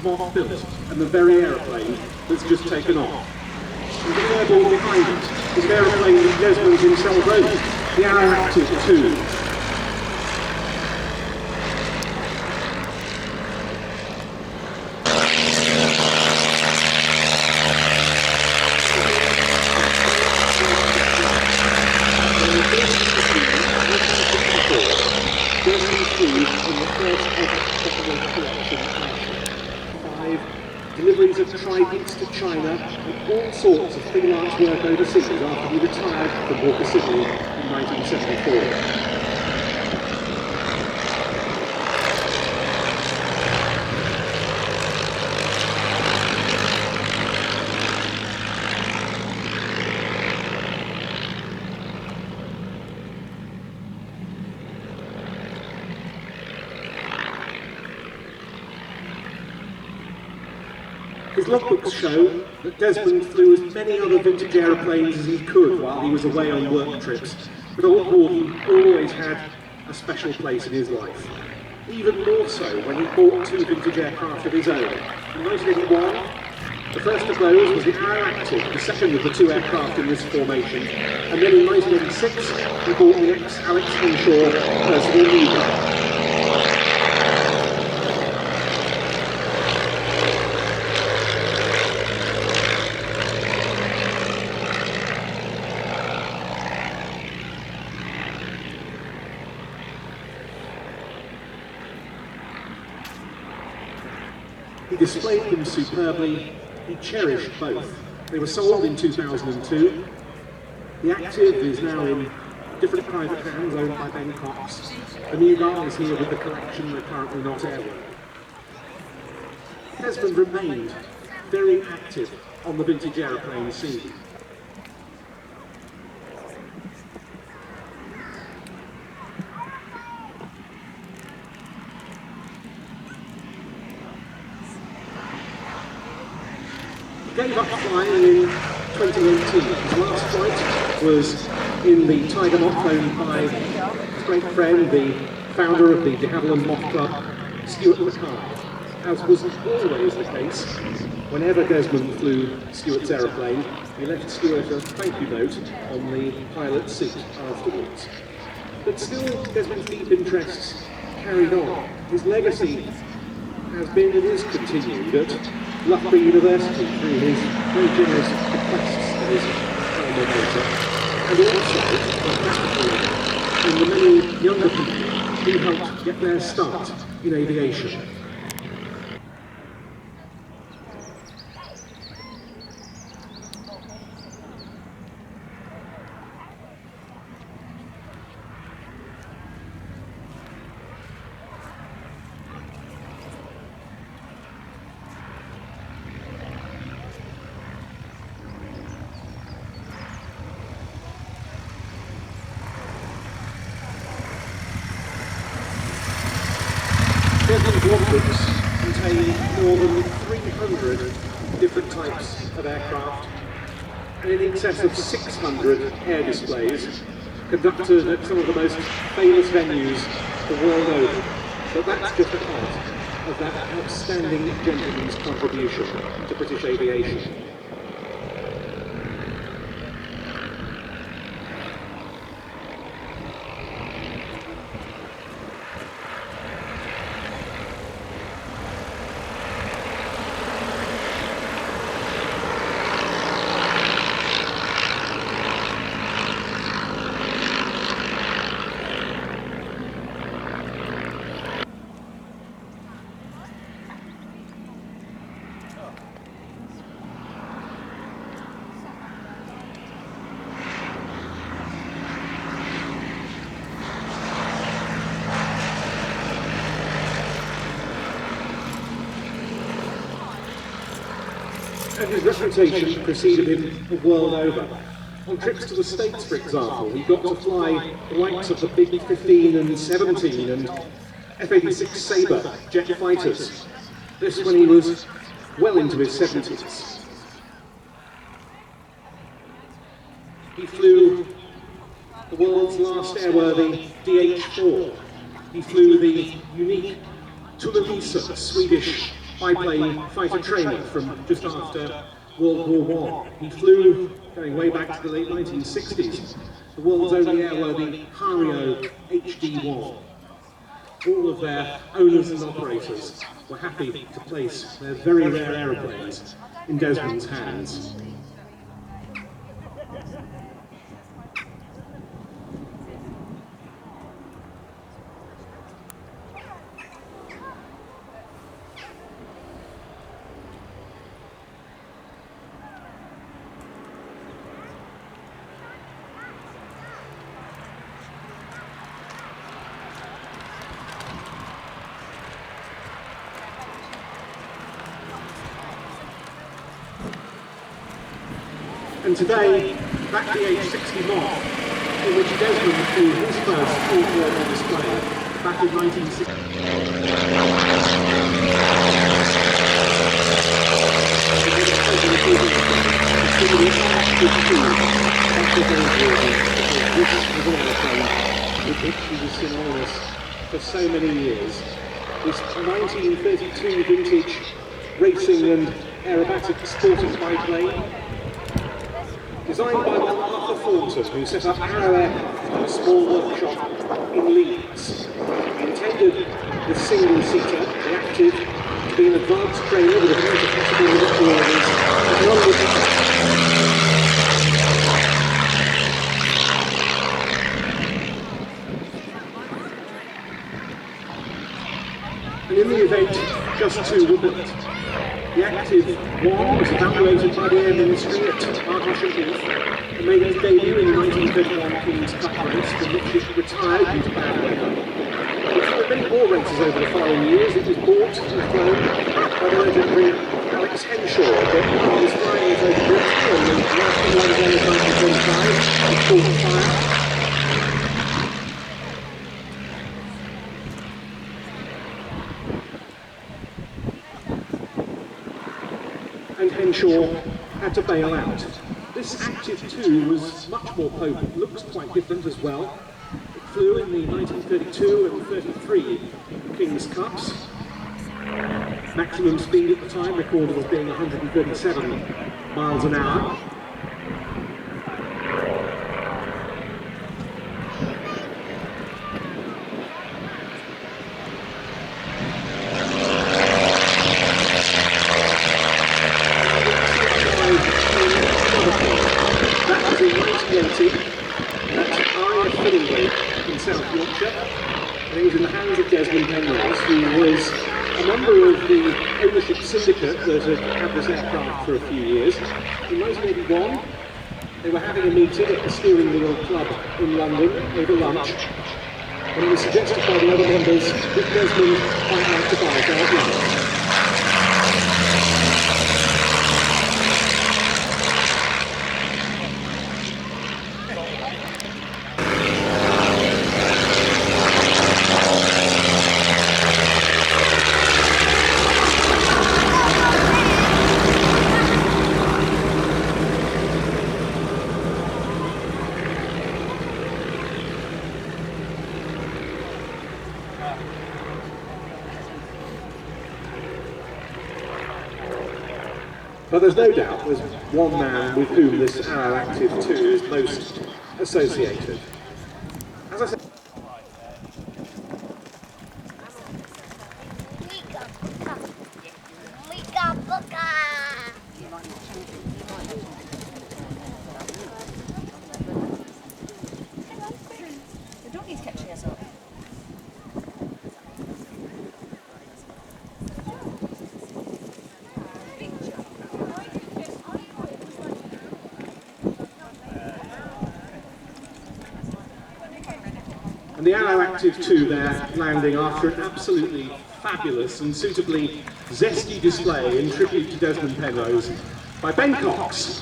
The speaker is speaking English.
Moth built, and the very aeroplane that's just taken off. And the airborne behind it is an aeroplane that Desmond himself wrote, the Arrow Active 2. Deliveries of tridents to China and all sorts of freelance work overseas after he retired from Walker City in 1974. His logbooks show that Desmond flew as many other vintage aeroplanes as he could while he was away on work trips, but Gordon always had a special place in his life. Even more so when he bought two vintage aircraft of his own. In 1981, the first of those was the Arrow Active, the second of the two aircraft in this formation, and then in 1986 he bought the ex-Alex Henshaw Personal Leader. He displayed them superbly, he cherished both. They were sold in 2002. The Active is now in different private hands owned by Ben Cox. The new guy is here with the collection, they're currently not airworthy. Desmond remained very active on the vintage aeroplane scene. He gave up flying in 2018. His last flight was in the Tiger Moth owned by his great friend, the founder of the Havilland Moth Club, Stuart Mackay. As was always the case, whenever Desmond flew Stuart's aeroplane, he left Stuart a thank you note on the pilot's seat afterwards. But still, Desmond's deep interests carried on. His legacy has been and is continued at Loughborough University through his very generous bequests to his alma mater, and also, in the many younger people who helped get their start in aviation. Desmond's logbooks contain more than 300 different types of aircraft and in excess of 600 air displays conducted at some of the most famous venues the world over. But that's just a part of that outstanding gentleman's contribution to British aviation. And his reputation preceded him the world over. On trips to the States, for example, he got to fly the likes of the big 15 and 17 and F-86 Sabre jet fighters. This when he was well into his 70s. He flew the world's last airworthy DH-4. He flew the unique Tullevisa Swedish biplane fighter trainer from just after World War I. He flew, going way back to the late 1960s, the world's only airworthy DH.60 All of their owners and operators were happy to place their very rare aeroplanes in Desmond's hands. And today, that DH.60 Moth, in which Desmond flew his first full global display back in 1960. With which he was synonymous for so many years. This 1932 vintage racing and aerobatic sporting biplane, designed by one Arthur Thornton, who set up Arrow Aircraft in a small workshop in Leeds. Intended the single-seater, the Active, to be an advanced trainer with a view to possible military orders, but none with and in the event, just two were built. The Active 1 was evaluated by the Air Ministry at Heath and made its debut in the 1931 King's Cup race, from which it retired due to bad weather. It flew many more races over the following years. It was bought and flown by the legendary Alex Henshaw, but he was flying it over Bristol and the last one was on in 1925, it caught fire. And Henshaw had to bail out. This Active 2 was much more potent, looks quite different as well. It flew in the 1932 and 33 King's Cups. Maximum speed at the time recorded as being 137 miles an hour. In South Yorkshire, and it was in the hands of Desmond Penrose, who was a member of the ownership syndicate that had had this aircraft for a few years. In 1981, they were having a meeting at the Steering Wheel Club in London over lunch, and it was suggested by the other members that Desmond might like to buy it outright. But there's no doubt there's one man with whom this Arrow Active 2 is most associated. As I said, the doggy's catching us up. and the Arrow Active 2 there landing after an absolutely fabulous and suitably zesty display in tribute to Desmond Penrose by Ben Cox.